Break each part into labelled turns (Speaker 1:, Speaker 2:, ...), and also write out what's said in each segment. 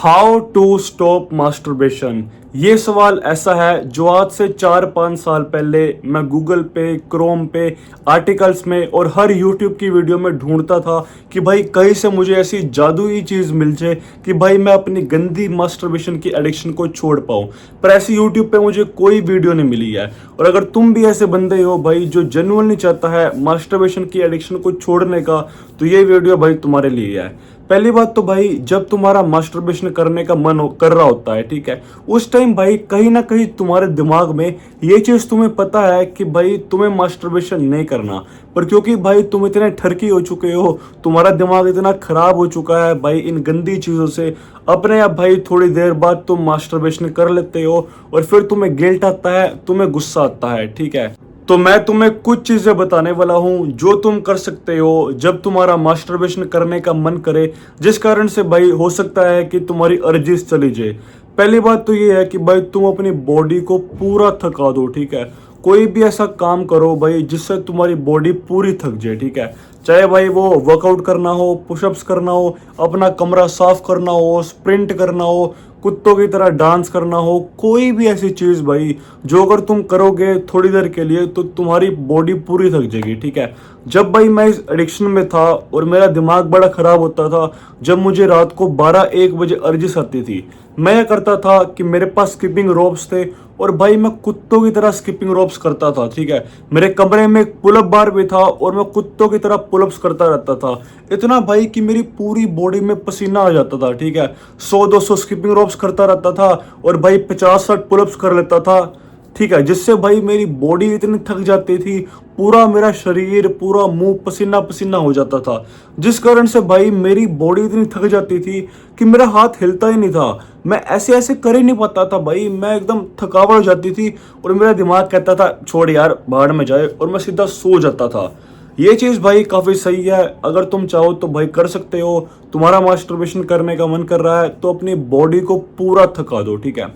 Speaker 1: How to stop masturbation. ये सवाल ऐसा है जो आज से 4-5 साल पहले मैं गूगल पे, क्रोम पे, आर्टिकल्स में और हर यूट्यूब की वीडियो में ढूंढता था कि भाई कहीं से मुझे ऐसी जादुई चीज़ मिल जाए कि भाई मैं अपनी गंदी मास्टरबेशन की एडिक्शन को छोड़ पाऊँ। पर ऐसी यूट्यूब पे मुझे कोई वीडियो नहीं मिली है। और अगर तुम भी ऐसे बंदे हो भाई जो जेन्युइनली चाहता है मास्टरबेशन की एडिक्शन को छोड़ने का, तो ये वीडियो भाई तुम्हारे लिए है। पहली बात तो भाई, जब तुम्हारा मास्टरबेशन करने का मन कर रहा होता है, ठीक है, उस टाइम भाई कहीं ना कहीं तुम्हारे दिमाग में ये चीज तुम्हें पता है कि भाई तुम्हें मास्टरबेशन नहीं करना, पर क्योंकि भाई तुम इतने ठरकी हो चुके हो, तुम्हारा दिमाग इतना खराब हो चुका है भाई इन गंदी चीजों से, अपने आप भाई थोड़ी देर बाद तुम मास्टरबेशन कर लेते हो और फिर तुम्हें गिल्ट आता है, तुम्हें गुस्सा आता है, ठीक है। तो मैं तुम्हें कुछ चीजें बताने वाला हूं जो तुम कर सकते हो जब तुम्हारा मास्टरबेशन करने का मन करे, जिस कारण से भाई हो सकता है कि तुम्हारी अर्जिस चली जाए। पहली बात तो ये है कि भाई तुम अपनी बॉडी को पूरा थका दो, ठीक है। कोई भी ऐसा काम करो भाई जिससे तुम्हारी बॉडी पूरी थक जाए, ठीक है। चाहे भाई वो वर्कआउट करना हो, पुशअप्स करना हो, अपना कमरा साफ करना हो, स्प्रिंट करना हो, कुत्तों की तरह डांस करना हो, कोई भी ऐसी चीज भाई जो अगर तुम करोगे थोड़ी देर के लिए तो तुम्हारी बॉडी पूरी थक जाएगी, ठीक है। जब भाई मैं इस एडिक्शन में था और मेरा दिमाग बड़ा खराब होता था, जब मुझे रात को 12-1 बजे अर्जिस आती थी, मैं ये करता था कि मेरे पास स्किपिंग रोप्स थे और भाई मैं कुत्तों की तरह स्किपिंग रोप्स करता था, ठीक है। मेरे कमरे में एक पुलअप बार भी था और मैं कुत्तों की तरह पुलअप्स करता रहता था, इतना भाई कि मेरी पूरी बॉडी में पसीना आ जाता था, ठीक है। 100-200 स्किपिंग रोप्स करता रहता था और भाई 50-60 पुलअप्स कर लेता था, ठीक है, जिससे भाई मेरी बॉडी इतनी थक जाती थी, पूरा मेरा शरीर, पूरा मुंह पसीना पसीना हो जाता था, जिस कारण से भाई मेरी बॉडी इतनी थक जाती थी कि मेरा हाथ हिलता ही नहीं था। मैं ऐसे ऐसे कर ही नहीं पाता था भाई, मैं एकदम थकावट हो जाती थी और मेरा दिमाग कहता था छोड़ यार बाहर में जाए, और मैं सीधा सो जाता था। ये चीज़ भाई काफ़ी सही है, अगर तुम चाहो तो भाई कर सकते हो। तुम्हारा मास्टरबेशन करने का मन कर रहा है तो अपनी बॉडी को पूरा थका दो, ठीक है।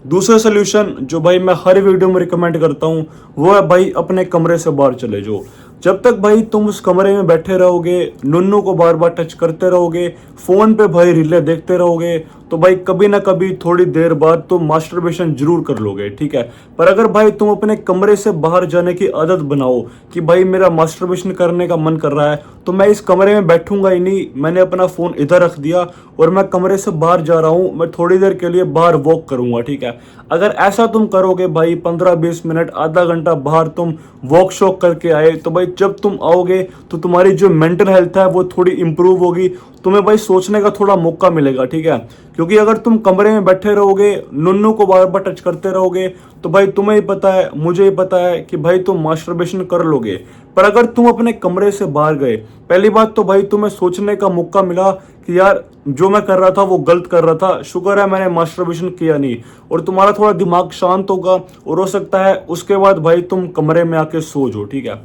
Speaker 1: दूसरा सोल्यूशन जो भाई मैं हर वीडियो में रिकमेंड करता हूँ वो है भाई अपने कमरे से बाहर चले जाओ। जब तक भाई तुम उस कमरे में बैठे रहोगे, नुन्नू को बार बार टच करते रहोगे, फोन पे भाई रीलें देखते रहोगे, तो भाई कभी ना कभी थोड़ी देर बाद तुम मास्टरबेशन जरूर कर लोगे, ठीक है। पर अगर भाई तुम अपने कमरे से बाहर जाने की आदत बनाओ कि भाई मेरा मास्टरबेशन करने का मन कर रहा है तो मैं इस कमरे में बैठूंगा ही नहीं, मैंने अपना फोन इधर रख दिया और मैं कमरे से बाहर जा रहा हूँ, मैं थोड़ी देर के लिए बाहर वॉक करूंगा, ठीक है। अगर ऐसा तुम करोगे भाई 15-20 मिनट, आधा घंटा बाहर तुम वॉक शॉक करके आए, तो भाई जब तुम आओगे तो तुम्हारी जो मेंटल हेल्थ है वो थोड़ी इंप्रूव होगी, तुम्हें भाई सोचने का थोड़ा मौका मिलेगा, ठीक है। क्योंकि अगर तुम कमरे में बैठे रहोगे, नुन्नू को बार बार टच करते रहोगे, तो भाई तुम्हें ही पता है, मुझे ही पता है कि भाई तुम मास्टरबेशन कर लोगे। पर अगर तुम अपने कमरे से बाहर गए, पहली बात तो भाई तुम्हें सोचने का मौका मिला कि यार जो मैं कर रहा था वो गलत कर रहा था, शुक्र है मैंने मास्टरबेशन किया नहीं, और तुम्हारा थोड़ा दिमाग शांत होगा और हो सकता है उसके बाद भाई तुम कमरे में आके सो जाओ, ठीक है।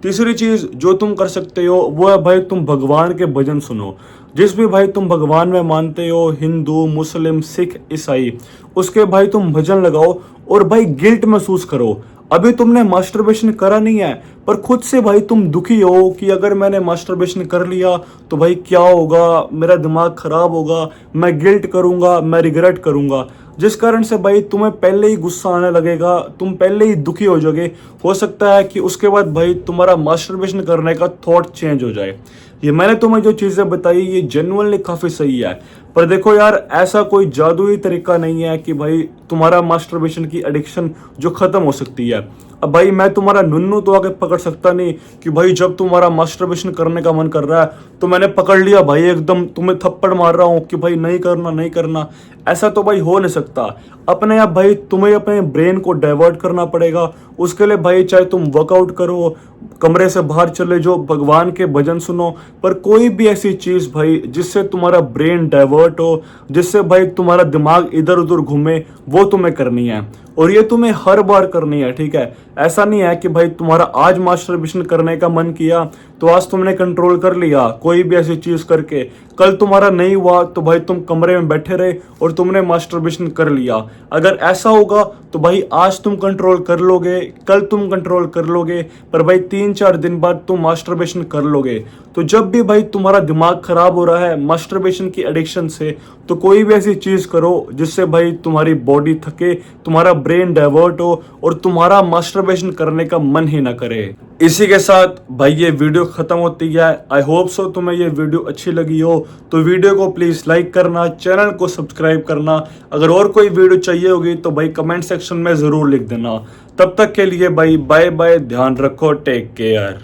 Speaker 1: तीसरी चीज जो तुम कर सकते हो वो है भाई तुम भगवान के भजन सुनो। जिस भी भाई तुम भगवान में मानते हो, हिंदू, मुस्लिम, सिख, ईसाई, उसके भाई तुम भजन लगाओ और भाई गिल्ट महसूस करो। अभी तुमने मास्टरबेशन करा नहीं है पर खुद से भाई तुम दुखी हो कि अगर मैंने मास्टरबेशन कर लिया तो भाई क्या होगा, मेरा दिमाग खराब होगा, मैं गिल्ट करूंगा, मैं रिग्रेट करूंगा, जिस कारण से भाई तुम्हें पहले ही गुस्सा आने लगेगा, तुम पहले ही दुखी हो जाओगे। हो सकता है कि उसके बाद भाई तुम्हारा मास्टरबेशन करने का थॉट चेंज हो जाए। ये मैंने तुम्हें जो चीज़ें बताई ये जेन्युइनली काफ़ी सही है, पर देखो यार ऐसा कोई जादुई तरीका नहीं है कि भाई तुम्हारा मास्टरबेशन की एडिक्शन जो ख़त्म हो सकती है। अब भाई मैं तुम्हारा नुन्नू तो आके पकड़ सकता नहीं कि भाई जब तुम्हारा मास्टरबेशन करने का मन कर रहा है तो मैंने पकड़ लिया भाई एकदम तुम्हें थप्पड़ मार रहा हूँ कि भाई नहीं करना नहीं करना, ऐसा तो भाई हो नहीं सकता। अपने आप भाई तुम्हें अपने ब्रेन को डाइवर्ट करना पड़ेगा। उसके लिए भाई चाहे तुम वर्कआउट करो, कमरे से बाहर चले जाओ, भगवान के भजन सुनो, पर कोई भी ऐसी चीज़ भाई जिससे तुम्हारा ब्रेन डाइवर्ट हो, जिससे भाई तुम्हारा दिमाग इधर उधर घूमे, वो तुम्हें करनी है। और ये तुम्हें हर बार करनी है, ठीक है। ऐसा नहीं है कि भाई तुम्हारा आज मास्टरबेशन करने का मन किया तो आज तुमने कंट्रोल कर लिया कोई भी ऐसी चीज करके, कल तुम्हारा नहीं हुआ तो भाई तुम कमरे में बैठे रहे और तुमने मास्टरबेशन कर लिया। अगर ऐसा होगा तो भाई आज तुम कंट्रोल कर लोगे, कल तुम कंट्रोल कर लोगे, पर भाई 3-4 दिन बाद तुम मास्टरबेशन कर लोगे। तो जब भी भाई तुम्हारा दिमाग खराब हो रहा है मास्टरबेशन की एडिक्शन से, तो कोई भी ऐसी चीज करो जिससे भाई तुम्हारी बॉडी थके, तुम्हारा ब्रेन डाइवर्ट हो और तुम्हारा मास्टरबेशन करने का मन ही ना करे। इसी के साथ भाई ये वीडियो खत्म होती है। आई होप सो तुम्हें ये वीडियो अच्छी लगी हो, तो वीडियो को प्लीज लाइक करना, चैनल को सब्सक्राइब करना। अगर और कोई वीडियो चाहिए होगी तो भाई कमेंट सेक्शन में जरूर लिख देना। तब तक के लिए भाई बाय बाय, ध्यान रखो, टेक केयर।